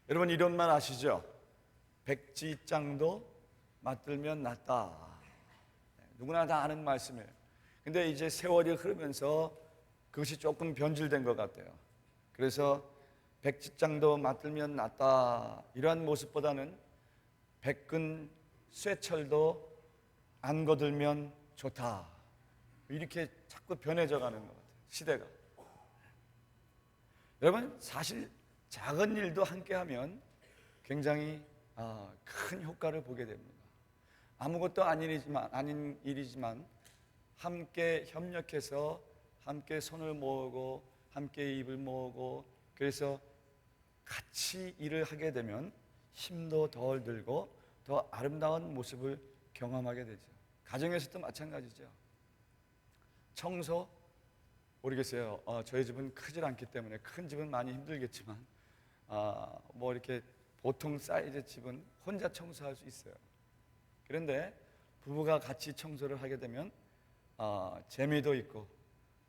여러분 이런 말 아시죠? 백지장도 맞들면 낫다. 누구나 다 아는 말씀이에요. 근데 이제 세월이 흐르면서 그것이 조금 변질된 것 같아요. 그래서 백지장도 맞들면 낫다 이러한 모습보다는 백근 쇠철도 안 거들면 좋다, 이렇게 자꾸 변해져 가는 것 같아요, 시대가. 여러분 사실 작은 일도 함께하면 굉장히 큰 효과를 보게 됩니다. 아무것도 아닌 일이지만 함께 협력해서 함께 손을 모으고 함께 입을 모으고 그래서 같이 일을 하게 되면 힘도 덜 들고 더 아름다운 모습을 경험하게 되죠. 가정에서도 마찬가지죠. 청소 모르겠어요. 저희 집은 크질 않기 때문에, 큰 집은 많이 힘들겠지만 뭐 이렇게 보통 사이즈 집은 혼자 청소할 수 있어요. 그런데 부부가 같이 청소를 하게 되면 재미도 있고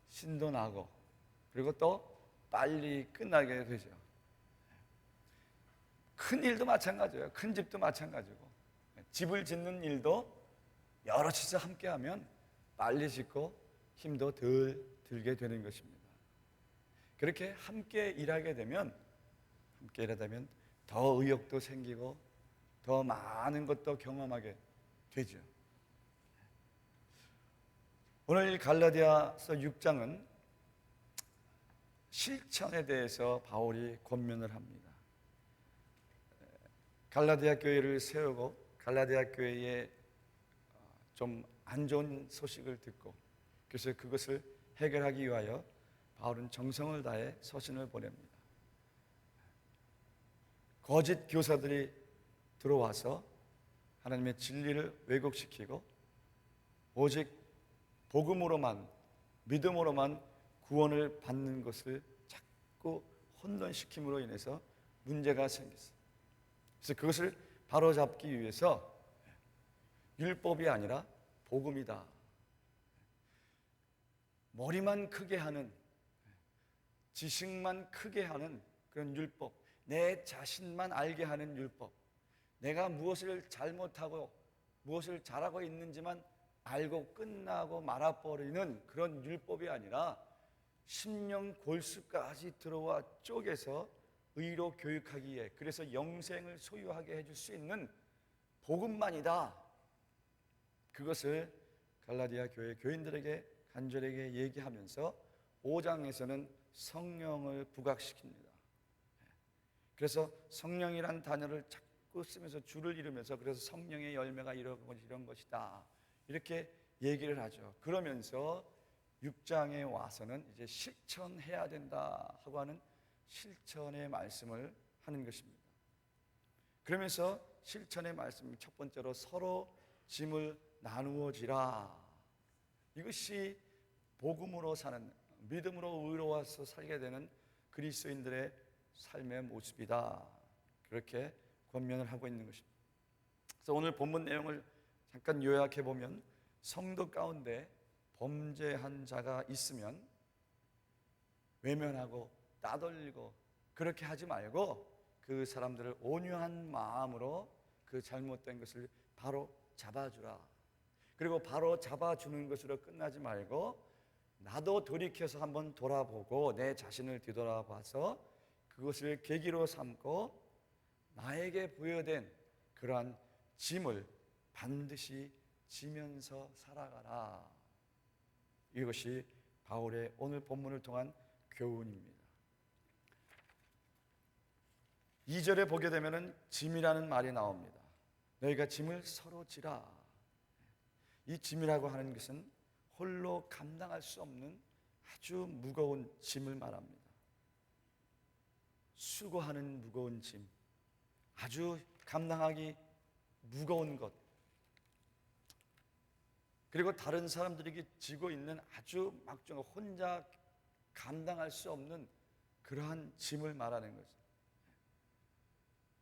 신도 나고 그리고 또 빨리 끝나게 되죠. 큰 일도 마찬가지예요. 큰 집도 마찬가지고 집을 짓는 일도 여럿이서 함께하면 빨리 짓고 힘도 덜 들게 되는 것입니다. 그렇게 함께 일하게 되면 더 의욕도 생기고 더 많은 것도 경험하게 되죠. 오늘 갈라디아서 6장은 실천에 대해서 바울이 권면을 합니다. 갈라디아 교회를 세우고 갈라디아 교회에 좀 안 좋은 소식을 듣고 그래서 그것을 해결하기 위하여 바울은 정성을 다해 서신을 보냅니다. 거짓 교사들이 들어와서 하나님의 진리를 왜곡시키고 오직 복음으로만, 믿음으로만 구원을 받는 것을 자꾸 혼돈시킴으로 인해서 문제가 생겼어요. 그래서 그것을 바로잡기 위해서 율법이 아니라 복음이다, 머리만 크게 하는, 지식만 크게 하는 그런 율법, 내 자신만 알게 하는 율법, 내가 무엇을 잘못하고 무엇을 잘하고 있는지만 알고 끝나고 말아버리는 그런 율법이 아니라 심령 골수까지 들어와 쪼개서 의로 교육하기에, 그래서 영생을 소유하게 해줄 수 있는 복음만이다. 그것을 갈라디아 교회 교인들에게 간절하게 얘기하면서 5장에서는 성령을 부각시킵니다. 그래서 성령이란 단어를 자꾸 쓰면서 줄을 이루면서 그래서 성령의 열매가 이런 것이다 이렇게 얘기를 하죠. 그러면서 6장에 와서는 이제 실천해야 된다 하고 하는 실천의 말씀을 하는 것입니다. 그러면서 실천의 말씀 첫 번째로 서로 짐을 나누어지라. 이것이 복음으로 사는, 믿음으로 의로워서 살게 되는 그리스도인들의 삶의 모습이다. 그렇게 권면을 하고 있는 것입니다. 그래서 오늘 본문 내용을 잠깐 요약해 보면 성도 가운데 범죄한 자가 있으면 외면하고 따돌리고 그렇게 하지 말고 그 사람들을 온유한 마음으로 그 잘못된 것을 바로 잡아주라. 그리고 바로 잡아주는 것으로 끝나지 말고 나도 돌이켜서 한번 돌아보고 내 자신을 뒤돌아봐서 그것을 계기로 삼고 나에게 부여된 그러한 짐을 반드시 지면서 살아가라. 이것이 바울의 오늘 본문을 통한 교훈입니다. 2절에 보게 되면 짐이라는 말이 나옵니다. 너희가 짐을 서로 지라. 이 짐이라고 하는 것은 홀로 감당할 수 없는 아주 무거운 짐을 말합니다. 수고하는 무거운 짐, 아주 감당하기 무거운 것, 그리고 다른 사람들에게 지고 있는 아주 막중한 혼자 감당할 수 없는 그러한 짐을 말하는 거죠.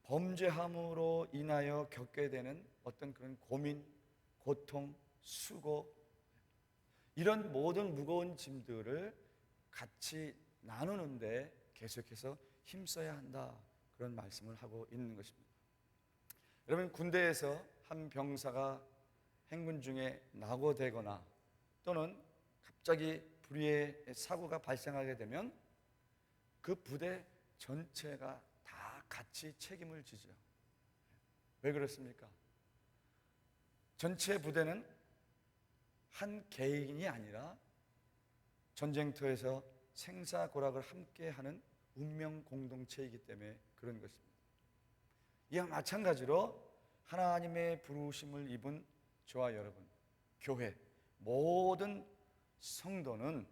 범죄함으로 인하여 겪게 되는 어떤 그런 고민, 고통, 수고, 이런 모든 무거운 짐들을 같이 나누는데 계속해서 힘써야 한다, 그런 말씀을 하고 있는 것입니다. 여러분, 군대에서 한 병사가 행군 중에 낙오되거나 또는 갑자기 불의의 사고가 발생하게 되면 그 부대 전체가 다 같이 책임을 지죠. 왜 그렇습니까? 전체 부대는 한 개인이 아니라 전쟁터에서 생사고락을 함께하는 운명 공동체이기 때문에 그런 것입니다. 이와 마찬가지로 하나님의 부르심을 입은 저와 여러분, 교회, 모든 성도는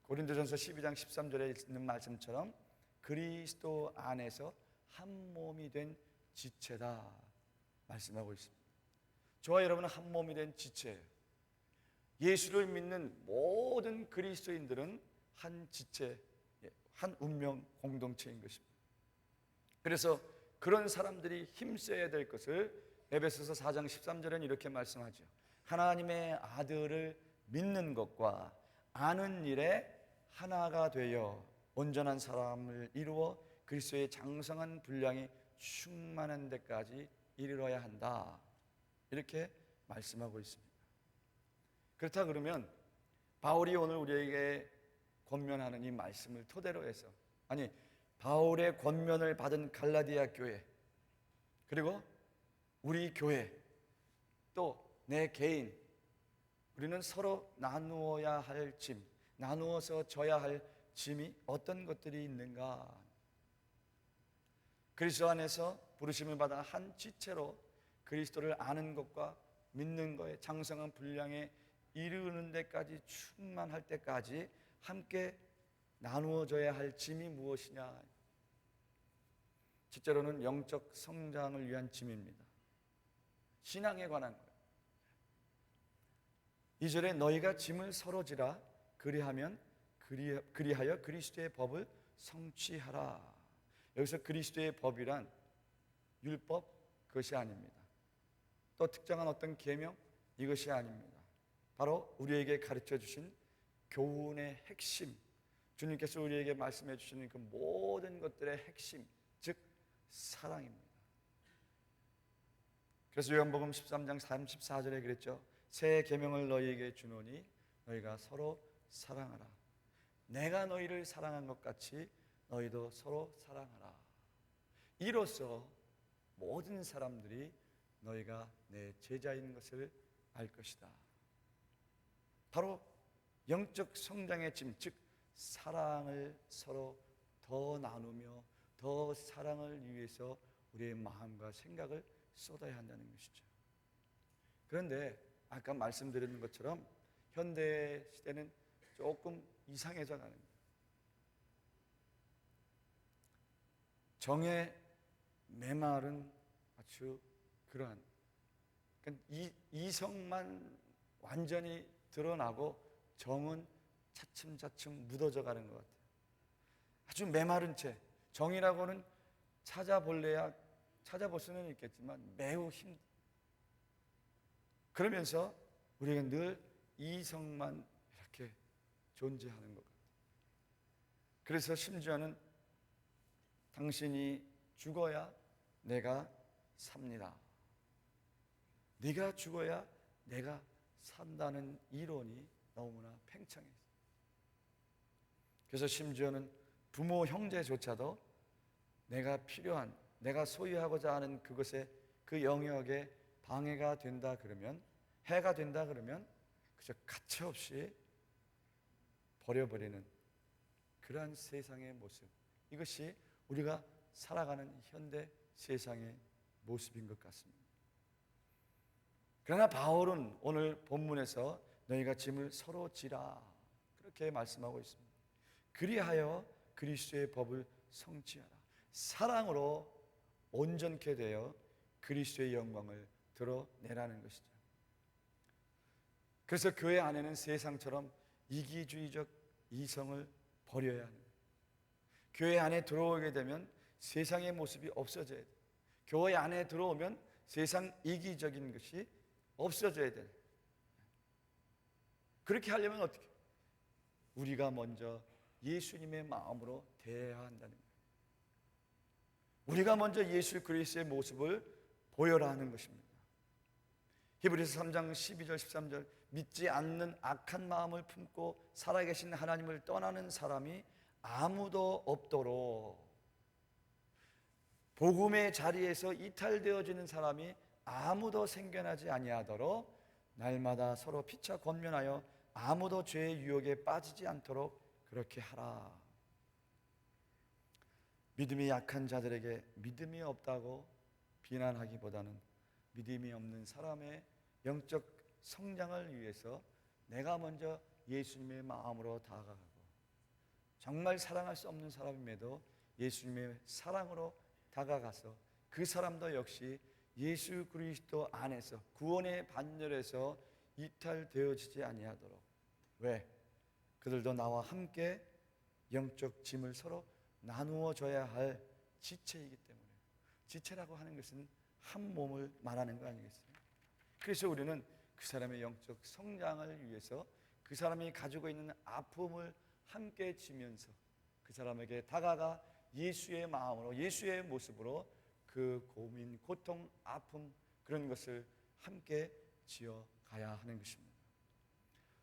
고린도전서 12장 13절에 있는 말씀처럼 그리스도 안에서 한 몸이 된 지체다 말씀하고 있습니다. 저와 여러분은 한 몸이 된 지체예요. 예수를 믿는 모든 그리스도인들은 한 지체, 한 운명 공동체인 것입니다. 그래서 그런 사람들이 힘써야 될 것을 에베소서 4장 13절에는 이렇게 말씀하죠. 하나님의 아들을 믿는 것과 아는 일에 하나가 되어 온전한 사람을 이루어 그리스도의 장성한 분량이 충만한 데까지 이르러야 한다. 이렇게 말씀하고 있습니다. 그렇다 그러면 바울이 오늘 우리에게 권면하는 이 말씀을 토대로 해서, 아니, 바울의 권면을 받은 갈라디아 교회, 그리고 우리 교회, 또 내 개인, 우리는 서로 나누어야 할 짐, 나누어서 져야 할 짐이 어떤 것들이 있는가? 그리스도 안에서 부르심을 받아 한 지체로 그리스도를 아는 것과 믿는 것의 장성한 분량에 이르는 데까지 충만할 때까지 함께 나누어져야 할 짐이 무엇이냐? 첫째로는 영적 성장을 위한 짐입니다. 신앙에 관한 거예요. 2절에 너희가 짐을 서로 지라 그리하여 그리스도의 법을 성취하라. 여기서 그리스도의 법이란 율법, 그것이 아닙니다. 또 특정한 어떤 계명, 이것이 아닙니다. 바로 우리에게 가르쳐 주신 교훈의 핵심, 주님께서 우리에게 말씀해 주시는 그 모든 것들의 핵심, 즉 사랑입니다. 그래서 요한복음 13장 34절에 그랬죠. 새 계명을 너희에게 주노니 너희가 서로 사랑하라. 내가 너희를 사랑한 것 같이 너희도 서로 사랑하라. 이로써 모든 사람들이 너희가 내 제자인 것을 알 것이다. 바로 영적 성장의 짐, 즉 사랑을 서로 더 나누며 더 사랑을 위해서 우리의 마음과 생각을 쏟아야 한다는 것이죠. 그런데 아까 말씀드린 것처럼 현대 시대는 조금 이상해져 가는 거예요. 정의 메말은 아주 그러한, 그러니까 이성만 완전히 드러나고 정은 차츰차츰 묻어져 가는 것 같아요. 아주 메마른 채, 정이라고는 찾아볼 수는 있겠지만 매우 그러면서 우리가 늘 이성만 이렇게 존재하는 것 같아요. 그래서 심지어는 당신이 죽어야 내가 삽니다. 네가 죽어야 내가 산다는 이론이 너무나 팽창해요. 그래서 심지어는 부모 형제조차도 내가 필요한, 내가 소유하고자 하는 그것에, 그 영역에 방해가 된다 그러면, 해가 된다 그러면 그저 가차없이 버려버리는 그러한 세상의 모습, 이것이 우리가 살아가는 현대 세상의 모습인 것 같습니다. 그러나 바울은 오늘 본문에서 너희가 짐을 서로 지라 그렇게 말씀하고 있습니다. 그리하여 그리스도의 법을 성취하라. 사랑으로 온전케 되어 그리스도의 영광을 드러내라는 것이죠. 그래서 교회 안에는 세상처럼 이기주의적 이성을 버려야 하는 거예요. 교회 안에 들어오게 되면 세상의 모습이 없어져야 돼요. 교회 안에 들어오면 세상 이기적인 것이 없어져야 돼요. 그렇게 하려면 어떻게? 우리가 먼저 예수님의 마음으로 대해야 한다는 거예요. 우리가 먼저 예수 그리스도의 모습을 보여라 하는 것입니다. 히브리서 3장 12절 13절 믿지 않는 악한 마음을 품고 살아계신 하나님을 떠나는 사람이 아무도 없도록, 복음의 자리에서 이탈되어지는 사람이 아무도 생겨나지 아니하도록 날마다 서로 피차 권면하여 아무도 죄의 유혹에 빠지지 않도록 그렇게 하라. 믿음이 약한 자들에게 믿음이 없다고 비난하기보다는 믿음이 없는 사람의 영적 성장을 위해서 내가 먼저 예수님의 마음으로 다가가고, 정말 사랑할 수 없는 사람임에도 예수님의 사랑으로 다가가서 그 사람도 역시 예수 그리스도 안에서 구원의 반열에서 이탈되어지지 아니하도록. 왜? 그들도 나와 함께 영적 짐을 서로 나누어 줘야 할 지체이기 때문에. 지체라고 하는 것은 한 몸을 말하는 거 아니겠어요? 그래서 우리는 그 사람의 영적 성장을 위해서 그 사람이 가지고 있는 아픔을 함께 지면서 그 사람에게 다가가 예수의 마음으로, 예수의 모습으로 그 고민, 고통, 아픔, 그런 것을 함께 지어 가야 하는 것입니다.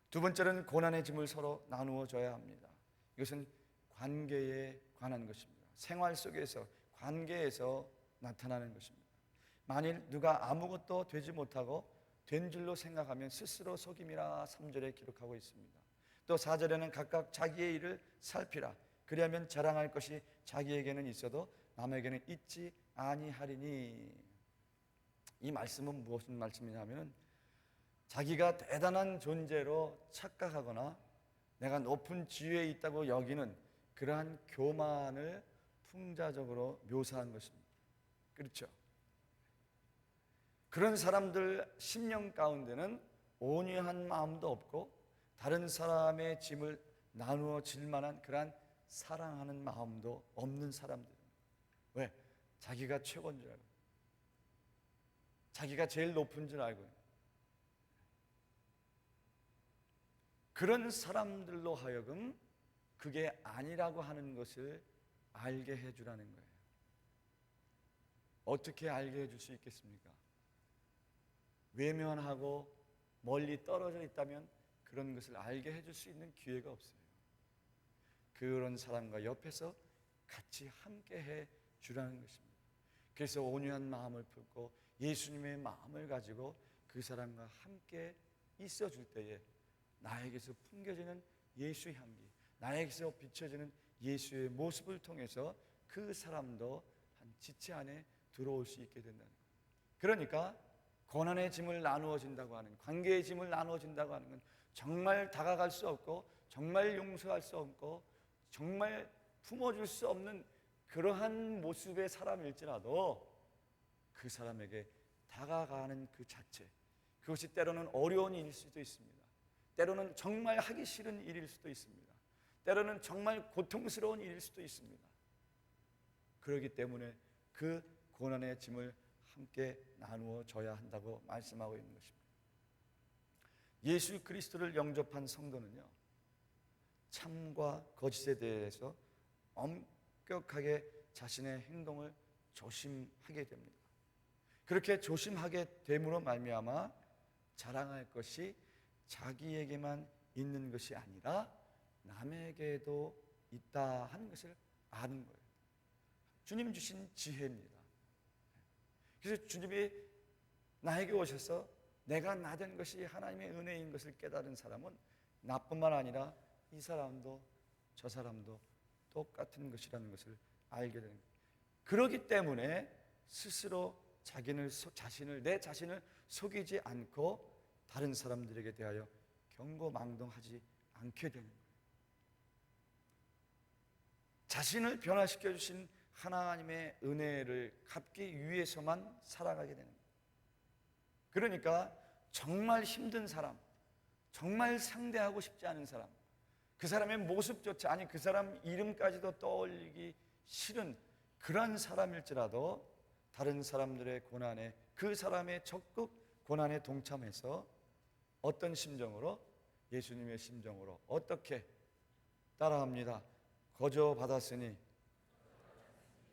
두 번째는 고난의 짐을 서로 나누어 줘야 합니다. 이것은 관계에 관한 것입니다. 생활 속에서, 관계에서 나타나는 것입니다. 만일 누가 아무것도 되지 못하고 된 줄로 생각하면 스스로 속임이라 3절에 기록하고 있습니다. 또 4절에는 각각 자기의 일을 살피라. 그리하면 자랑할 것이 자기에게는 있어도 남에게는 있지 아니하리니. 이 말씀은 무슨 말씀이냐면, 자기가 대단한 존재로 착각하거나 내가 높은 지위에 있다고 여기는 그러한 교만을 풍자적으로 묘사한 것입니다. 그렇죠? 그런 사람들 심령 가운데는 온유한 마음도 없고 다른 사람의 짐을 나누어 질 만한 그러한 사랑하는 마음도 없는 사람들입니다. 왜? 자기가 최고인 줄 알고, 자기가 제일 높은 줄 알고, 그런 사람들로 하여금 그게 아니라고 하는 것을 알게 해주라는 거예요. 어떻게 알게 해줄 수 있겠습니까? 외면하고 멀리 떨어져 있다면 그런 것을 알게 해줄 수 있는 기회가 없어요. 그런 사람과 옆에서 같이 함께 해 주라는 것입니다. 그래서 온유한 마음을 품고 예수님의 마음을 가지고 그 사람과 함께 있어 줄 때에 나에게서 풍겨지는 예수의 향기, 나에게서 비춰지는 예수의 모습을 통해서 그 사람도 한 지체 안에 들어올 수 있게 된다는 거예요. 그러니까 고난의 짐을 나누어 준다고 하는, 관계의 짐을 나누어 준다고 하는 건 정말 다가갈 수 없고 정말 용서할 수 없고 정말 품어줄 수 없는 그러한 모습의 사람일지라도 그 사람에게 다가가는 그 자체, 그것이 때로는 어려운 일일 수도 있습니다. 때로는 정말 하기 싫은 일일 수도 있습니다. 때로는 정말 고통스러운 일일 수도 있습니다. 그렇기 때문에 그 고난의 짐을 함께 나누어 줘야 한다고 말씀하고 있는 것입니다. 예수 그리스도를 영접한 성도는요, 참과 거짓에 대해서 엄격하게 자신의 행동을 조심하게 됩니다. 그렇게 조심하게 됨으로 말미암아 자랑할 것이 자기에게만 있는 것이 아니라 남에게도 있다 하는 것을 아는 거예요. 주님 주신 지혜입니다. 그래서 주님이 나에게 오셔서 내가 나 된 것이 하나님의 은혜인 것을 깨달은 사람은 나뿐만 아니라 이 사람도 저 사람도 똑같은 것이라는 것을 알게 되는 거예요. 그렇기 때문에 스스로 내 자신을 속이지 않고 다른 사람들에게 대하여 경고망동하지 않게 되는 거예요. 자신을 변화시켜 주신 하나님의 은혜를 갚기 위해서만 살아가게 되는 거예요. 그러니까 정말 힘든 사람, 정말 상대하고 싶지 않은 사람, 그 사람의 모습조차, 아니 그 사람 이름까지도 떠올리기 싫은 그런 사람일지라도 다른 사람들의 고난에, 그 사람의 적극 고난에 동참해서 어떤 심정으로? 예수님의 심정으로 어떻게 따라합니다. 거저 받았으니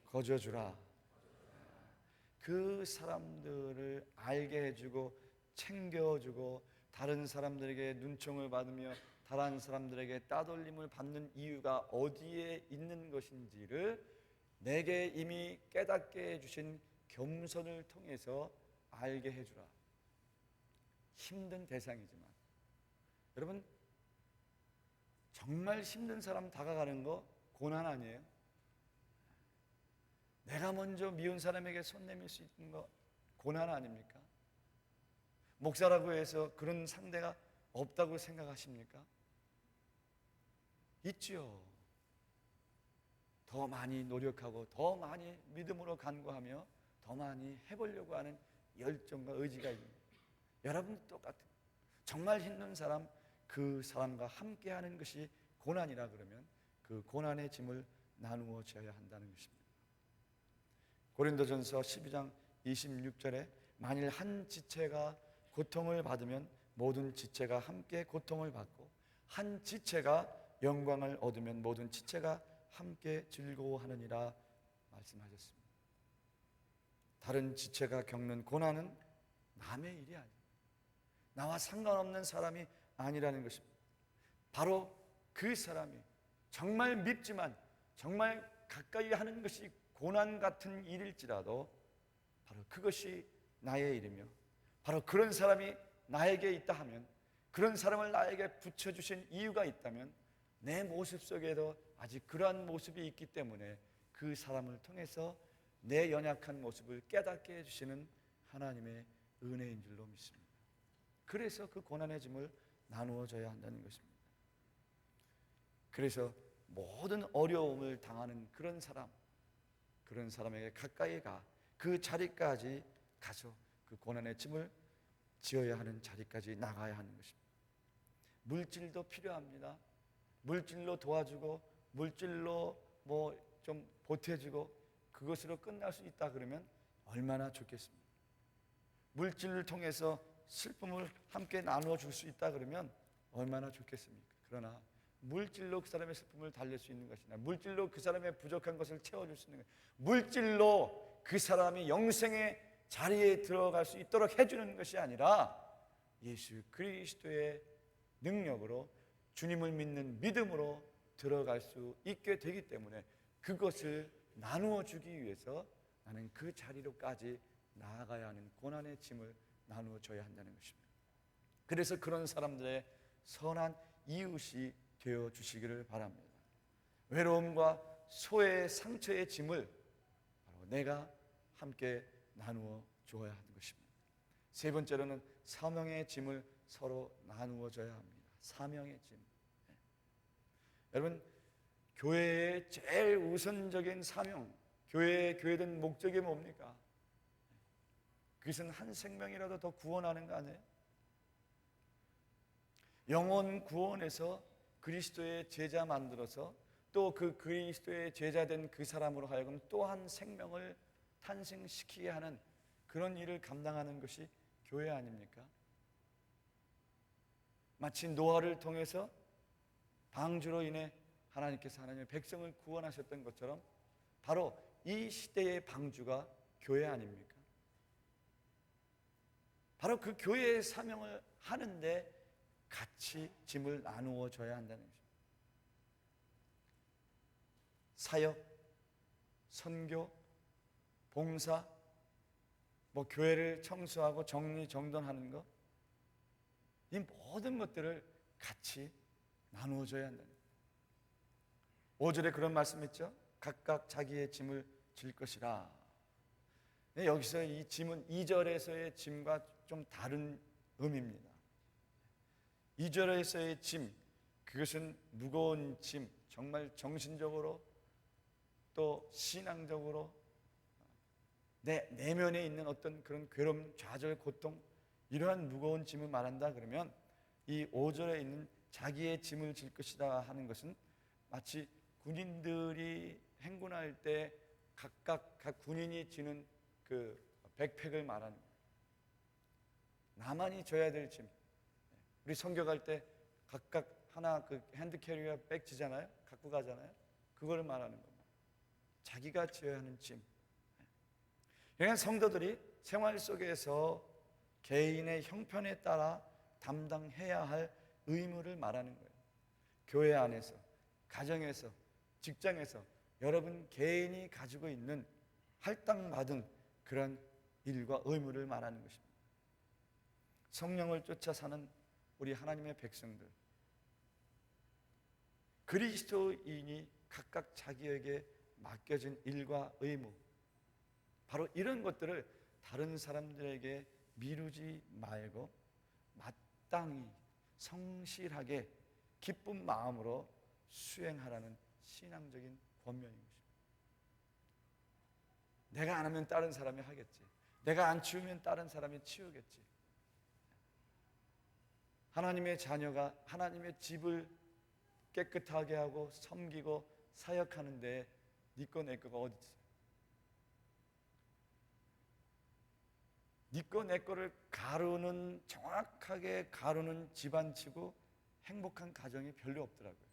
거저 주라. 그 사람들을 알게 해주고 챙겨주고 다른 사람들에게 눈총을 받으며 다른 사람들에게 따돌림을 받는 이유가 어디에 있는 것인지를 내게 이미 깨닫게 해주신 겸손을 통해서 알게 해주라. 힘든 대상이지만 여러분, 정말 힘든 사람 다가가는 거 고난 아니에요? 내가 먼저 미운 사람에게 손 내밀 수 있는 거 고난 아닙니까? 목사라고 해서 그런 상대가 없다고 생각하십니까? 있죠. 더 많이 노력하고 더 많이 믿음으로 간구하며 더 많이 해보려고 하는 열정과 의지가 있는 거예요. 여러분도 똑같은, 정말 힘든 사람, 그 사람과 함께하는 것이 고난이라 그러면 그 고난의 짐을 나누어 져야 한다는 것입니다. 고린도전서 12장 26절에 만일 한 지체가 고통을 받으면 모든 지체가 함께 고통을 받고 한 지체가 영광을 얻으면 모든 지체가 함께 즐거워하느니라 말씀하셨습니다. 다른 지체가 겪는 고난은 남의 일이 아니에요. 나와 상관없는 사람이 아니라는 것입니다. 바로 그 사람이 정말 밉지만 정말 가까이 하는 것이 고난 같은 일일지라도 바로 그것이 나의 일이며 바로 그런 사람이 나에게 있다 하면, 그런 사람을 나에게 붙여주신 이유가 있다면 내 모습 속에도 아직 그러한 모습이 있기 때문에 그 사람을 통해서 내 연약한 모습을 깨닫게 해주시는 하나님의 은혜인 줄로 믿습니다. 그래서 그 고난의 짐을 나누어져야 한다는 것입니다. 그래서 모든 어려움을 당하는 그런 사람에게 가까이 가 그 자리까지 가서 그 고난의 짐을 지어야 하는 자리까지 나가야 하는 것입니다. 물질도 필요합니다. 물질로 도와주고 물질로 뭐 좀 보태주고 그것으로 끝날 수 있다 그러면 얼마나 좋겠습니까? 물질을 통해서 슬픔을 함께 나누어 줄 수 있다 그러면 얼마나 좋겠습니까? 그러나 물질로 그 사람의 슬픔을 달랠 수 있는 것이나 물질로 그 사람의 부족한 것을 채워줄 수 있는 것, 물질로 그 사람이 영생의 자리에 들어갈 수 있도록 해주는 것이 아니라 예수 그리스도의 능력으로 주님을 믿는 믿음으로 들어갈 수 있게 되기 때문에 그것을 나누어 주기 위해서 나는 그 자리로까지 나아가야 하는 고난의 짐을 나누어 줘야 한다는 것입니다. 그래서 그런 사람들의 선한 이웃이 되어 주시기를 바랍니다. 외로움과 소외의 상처의 짐을 바로 내가 함께 나누어 줘야 하는 것입니다. 세 번째로는 사명의 짐을 서로 나누어 줘야 합니다. 사명의 짐. 여러분, 교회의 제일 우선적인 사명, 교회된 목적이 뭡니까? 그것은 한 생명이라도 더 구원하는 거 아니에요? 영혼 구원에서 그리스도의 제자 만들어서 또 그 그리스도의 제자된 그 사람으로 하여금 또 한 생명을 탄생시키게 하는 그런 일을 감당하는 것이 교회 아닙니까? 마치 노아를 통해서 방주로 인해 하나님께서 하나님의 백성을 구원하셨던 것처럼 바로 이 시대의 방주가 교회 아닙니까? 바로 그 교회의 사명을 하는데 같이 짐을 나누어 줘야 한다는 것입니다. 사역, 선교, 봉사, 교회를 청소하고 정리정돈하는 것, 이 모든 것들을 같이 나누어 줘야 한다는 거예요. 5절에 그런 말씀 있죠? 각각 자기의 짐을 질 것이라. 여기서 이 짐은 2절에서의 짐과 좀 다른 의미입니다. 2절에서의 짐, 그것은 무거운 짐, 정말 정신적으로 또 신앙적으로 내 내면에 있는 어떤 그런 괴로움, 좌절, 고통, 이러한 무거운 짐을 말한다 그러면 이 5절에 있는 자기의 짐을 질 것이다 하는 것은 마치 군인들이 행군할 때 각각 각 군인이 지는 그 백팩을 말하는 거예요. 나만이 져야 될 짐. 우리 선교 갈 때 각각 하나 그 핸드캐리어 백 지잖아요. 갖고 가잖아요. 그거를 말하는 겁니다. 자기가 지어야 하는 짐. 그러니까 성도들이 생활 속에서 개인의 형편에 따라 담당해야 할 의무를 말하는 거예요. 교회 안에서, 가정에서, 직장에서 여러분 개인이 가지고 있는 할당받은 그런 일과 의무를 말하는 것입니다. 성령을 쫓아 사는 우리 하나님의 백성들, 그리스도인이 각각 자기에게 맡겨진 일과 의무, 바로 이런 것들을 다른 사람들에게 미루지 말고 마땅히 성실하게 기쁜 마음으로 수행하라는 신앙적인 권면인 것입니다. 내가 안 하면 다른 사람이 하겠지. 내가 안 치우면 다른 사람이 치우겠지. 하나님의 자녀가 하나님의 집을 깨끗하게 하고 섬기고 사역하는데 네 거 내 거가 어디 있어요? 네 거 내 거를 가르는, 정확하게 가르는 집안치고 행복한 가정이 별로 없더라고요.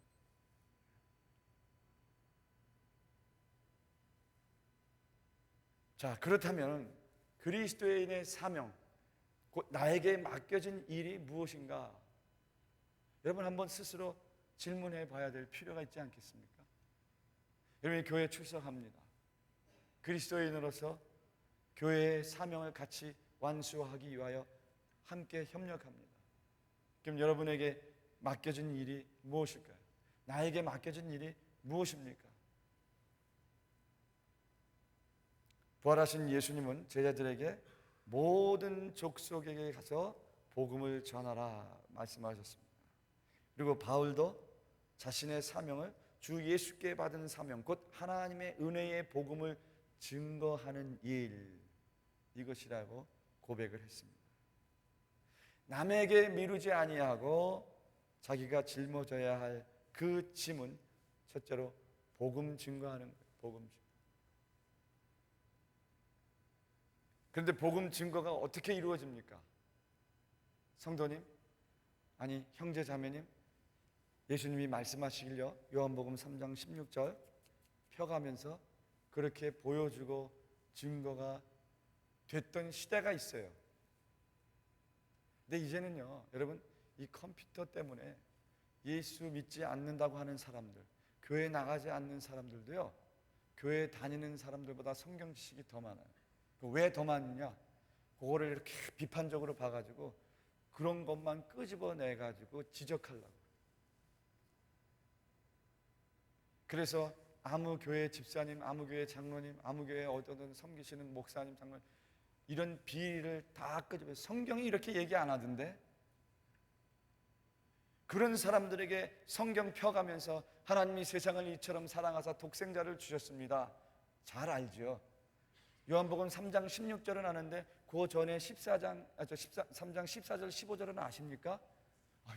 자, 그렇다면 그리스도인의 사명, 곧 나에게 맡겨진 일이 무엇인가? 여러분 한번 스스로 질문해 봐야 될 필요가 있지 않겠습니까? 여러분이 교회에 출석합니다. 그리스도인으로서 교회의 사명을 같이 완수하기 위하여 함께 협력합니다. 그럼 여러분에게 맡겨진 일이 무엇일까요? 나에게 맡겨진 일이 무엇입니까? 부활하신 예수님은 제자들에게 모든 족속에게 가서 복음을 전하라 말씀하셨습니다. 그리고 바울도 자신의 사명을 주 예수께 받은 사명, 곧 하나님의 은혜의 복음을 증거하는 일, 이것이라고 고백을 했습니다. 남에게 미루지 아니하고 자기가 짊어져야 할 그 짐은 첫째로 복음 증거하는 거예요. 복음 증거. 그런데 복음 증거가 어떻게 이루어집니까? 성도님, 아니 형제 자매님, 예수님이 말씀하시길요 요한복음 3장 16절 펴가면서 그렇게 보여주고 증거가 됐던 시대가 있어요. 근데 이제는요, 여러분, 이 컴퓨터 때문에 예수 믿지 않는다고 하는 사람들, 교회 나가지 않는 사람들도요, 교회 다니는 사람들보다 성경 지식이 더 많아요. 왜 더 많느냐? 그거를 이렇게 비판적으로 봐가지고 그런 것만 끄집어내가지고 지적하려고. 그래서 아무 교회 집사님, 아무 교회 장로님, 아무 교회 어떤 섬기시는 목사님, 장로님, 이런 비리를 다 끄집어. 성경이 이렇게 얘기 안 하던데? 그런 사람들에게 성경 펴가면서 하나님이 세상을 이처럼 사랑하사 독생자를 주셨습니다. 잘 알죠. 요한복음 3장 16절은 아는데 그 전에 3장 14절 15절은 아십니까?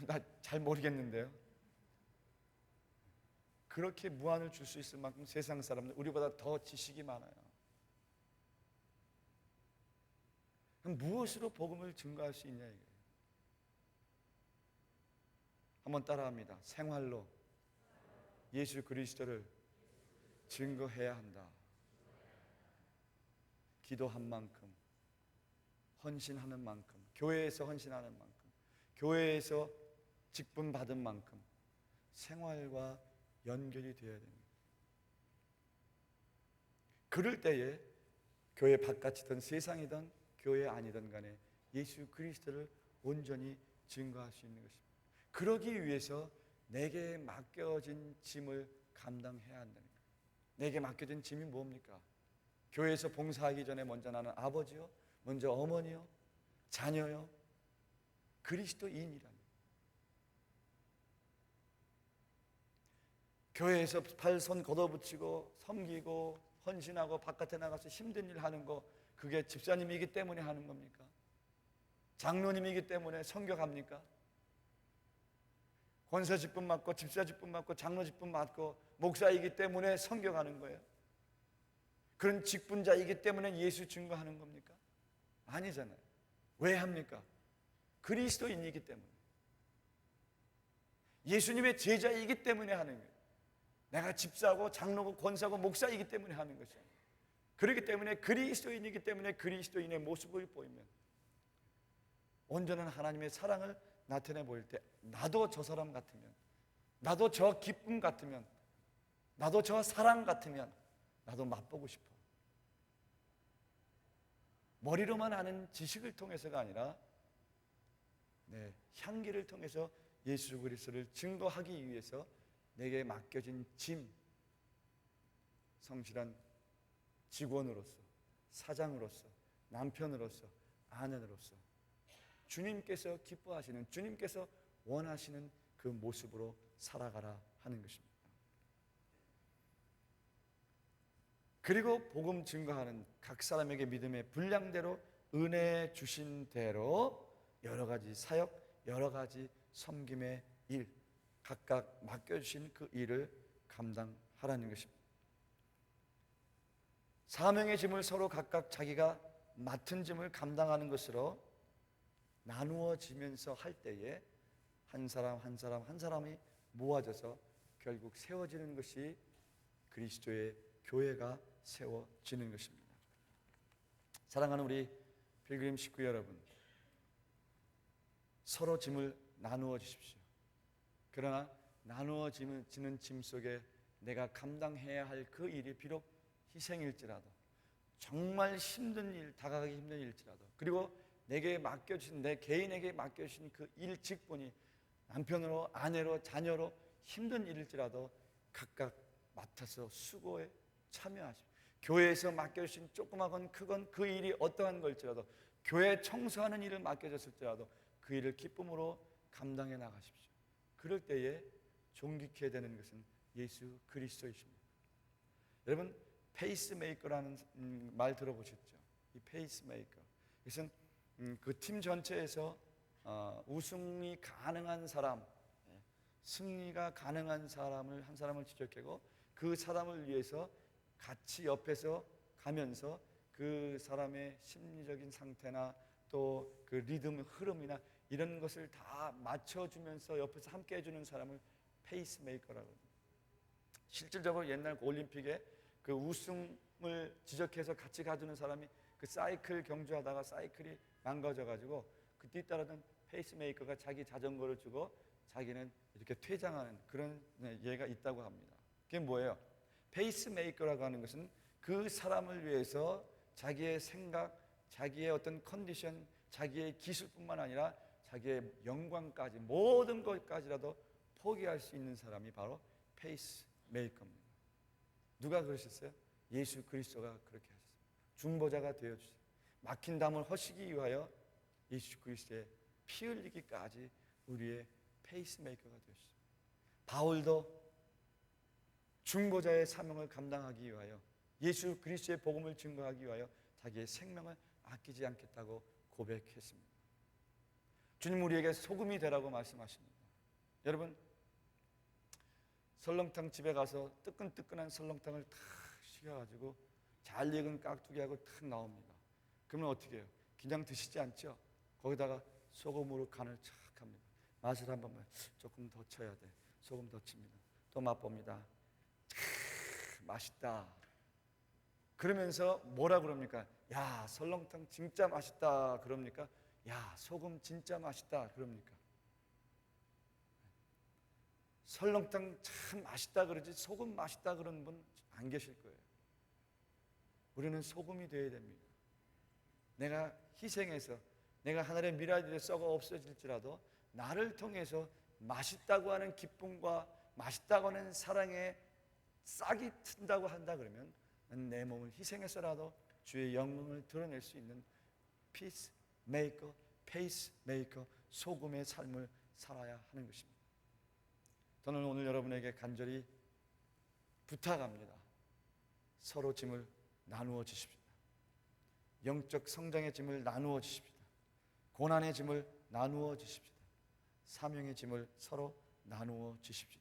나 잘 모르겠는데요. 그렇게 무한을 줄 수 있을 만큼 세상 사람들 우리보다 더 지식이 많아요. 그럼 무엇으로 복음을 증거할 수 있냐 이거예요. 한번 따라합니다. 생활로 예수 그리스도를 증거해야 한다. 기도한 만큼, 헌신하는 만큼, 교회에서 헌신하는 만큼, 교회에서 직분 받은 만큼 생활과 연결이 되어야 됩니다. 그럴 때에 교회 바깥이든 세상이든 교회 아니든 간에 예수 그리스도를 온전히 증거할 수 있는 것입니다. 그러기 위해서 내게 맡겨진 짐을 감당해야 한다는 거예요. 내게 맡겨진 짐이 뭡니까? 교회에서 봉사하기 전에 먼저 나는 아버지요, 먼저 어머니요, 자녀요, 그리스도인이라는. 교회에서 팔손 걷어붙이고 섬기고 헌신하고 바깥에 나가서 힘든 일 하는 거, 그게 집사님이기 때문에 하는 겁니까? 장로님이기 때문에 섬겨갑니까? 권사 직분 맡고 집사 직분 맡고 장로 직분 맡고 목사이기 때문에 섬겨가는 거예요? 그런 직분자이기 때문에 예수 증거하는 겁니까? 아니잖아요. 왜 합니까? 그리스도인이기 때문에, 예수님의 제자이기 때문에 하는 거예요. 내가 집사고 장로고 권사고 목사이기 때문에 하는 것이에요. 그렇기 때문에 그리스도인이기 때문에 그리스도인의 모습을 보이면 온전한 하나님의 사랑을 나타내 보일 때 나도 저 사람 같으면, 나도 저 기쁨 같으면, 나도 저 사랑 같으면 나도 맛보고 싶어. 머리로만 아는 지식을 통해서가 아니라 향기를 통해서 예수 그리스도를 증거하기 위해서 내게 맡겨진 짐, 성실한 직원으로서, 사장으로서, 남편으로서, 아내로서 주님께서 기뻐하시는, 주님께서 원하시는 그 모습으로 살아가라 하는 것입니다. 그리고 복음 증거하는 각 사람에게 믿음의 분량대로 은혜 주신 대로 여러 가지 사역, 여러 가지 섬김의 일, 각각 맡겨주신 그 일을 감당하라는 것입니다. 사명의 짐을 서로 각각 자기가 맡은 짐을 감당하는 것으로 나누어지면서 할 때에 한 사람 한 사람 한 사람이 모아져서 결국 세워지는 것이 그리스도의 교회가 세워지는 것입니다. 사랑하는 우리 필그림 식구 여러분, 서로 짐을 나누어 주십시오. 그러나 나누어지는 짐 속에 내가 감당해야 할 그 일이 비록 희생일지라도, 정말 힘든 일, 다가가기 힘든 일일지라도, 그리고 내게 맡겨주신, 내 개인에게 맡겨주신 그 일 직분이 남편으로, 아내로, 자녀로 힘든 일일지라도 각각 맡아서 수고에 참여하십시오. 교회에서 맡겨주신 조그마건 크건 그 일이 어떠한 걸지라도, 교회 청소하는 일을 맡겨졌을지라도 그 일을 기쁨으로 감당해 나가십시오. 그럴 때에 존귀케 되는 것은 예수 그리스도이십니다. 여러분, 페이스메이커라는 말 들어보셨죠? 이 페이스메이커, 이것은 그 팀 전체에서 우승이 가능한 사람, 승리가 가능한 사람을, 한 사람을 지적하고 그 사람을 위해서 같이 옆에서 가면서 그 사람의 심리적인 상태나 또 그 리듬, 흐름이나 이런 것을 다 맞춰주면서 옆에서 함께 해주는 사람을 페이스메이커라고 합니다. 실질적으로 옛날 올림픽에 그 우승을 지적해서 같이 가주는 사람이 그 사이클 경주하다가 사이클이 망가져가지고 그 뒤따르던 페이스메이커가 자기 자전거를 주고 자기는 이렇게 퇴장하는 그런 예가 있다고 합니다. 그게 뭐예요? 페이스메이커라고 하는 것은 그 사람을 위해서 자기의 생각, 자기의 어떤 컨디션, 자기의 기술뿐만 아니라 자기의 영광까지, 모든 것까지라도 포기할 수 있는 사람이 바로 페이스메이커입니다. 누가 그러셨어요? 예수 그리스도가 그렇게 하셨습니다. 중보자가 되어주세요. 막힌 담을 허시기 위하여 예수 그리스도의 피 흘리기까지 우리의 페이스메이커가 되었습니다. 바울도 중보자의 사명을 감당하기 위하여, 예수 그리스도의 복음을 증거하기 위하여 자기의 생명을 아끼지 않겠다고 고백했습니다. 주님 우리에게 소금이 되라고 말씀하십니다. 여러분, 설렁탕 집에 가서 뜨끈뜨끈한 설렁탕을 탁 식혀가지고 잘 익은 깍두기하고 탁 나옵니다. 그러면 어떻게 해요? 그냥 드시지 않죠? 거기다가 소금으로 간을 착 합니다. 맛을 한 번만, 조금 더 쳐야 돼. 소금 더 칩니다. 또 맛봅니다. 맛있다. 그러면서 뭐라 그럽니까? 야, 설렁탕 진짜 맛있다 그럽니까? 야, 소금 진짜 맛있다 그럽니까? 설렁탕 참 맛있다 그러지 소금 맛있다 그러는 분 안 계실 거예요. 우리는 소금이 되어야 됩니다. 내가 희생해서, 내가 하늘의 미라지에 썩어 없어질지라도 나를 통해서 맛있다고 하는 기쁨과 맛있다고 하는 사랑에 싹이 튼다고 한다 그러면 내 몸을 희생해서라도 주의 영광을 드러낼 수 있는 피스메이커, 페이스메이커, 소금의 삶을 살아야 하는 것입니다. 저는 오늘 여러분에게 간절히 부탁합니다. 서로 짐을 나누어 주십시오. 영적 성장의 짐을 나누어 주십시오. 고난의 짐을 나누어 주십시오. 사명의 짐을 서로 나누어 주십시오.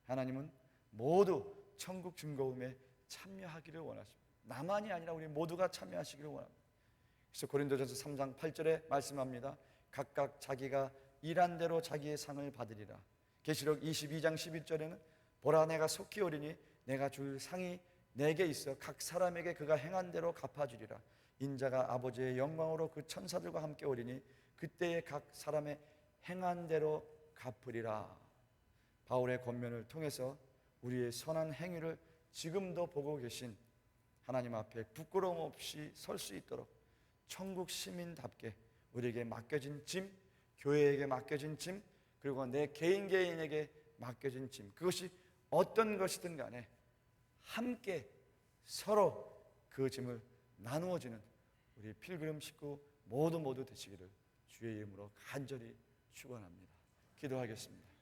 하나님은 모두 천국 증거음에 참여하기를 원하십니다. 나만이 아니라 우리 모두가 참여하시기를 원합니다. 그래서 고린도전서 3장 8절에 말씀합니다. 각각 자기가 일한 대로 자기의 상을 받으리라. 계시록 22장 11절에는 보라, 내가 속히 오리니 내가 줄 상이 내게 있어 각 사람에게 그가 행한 대로 갚아주리라. 인자가 아버지의 영광으로 그 천사들과 함께 오리니 그때에 각 사람의 행한 대로 갚으리라. 바울의 권면을 통해서 우리의 선한 행위를 지금도 보고 계신 하나님 앞에 부끄러움 없이 설 수 있도록 천국 시민답게 우리에게 맡겨진 짐, 교회에게 맡겨진 짐, 그리고 내 개인에게 맡겨진 짐, 그것이 어떤 것이든 간에 함께 서로 그 짐을 나누어지는 우리 필그림 식구 모두 되시기를 주의 이름으로 간절히 축원합니다. 기도하겠습니다.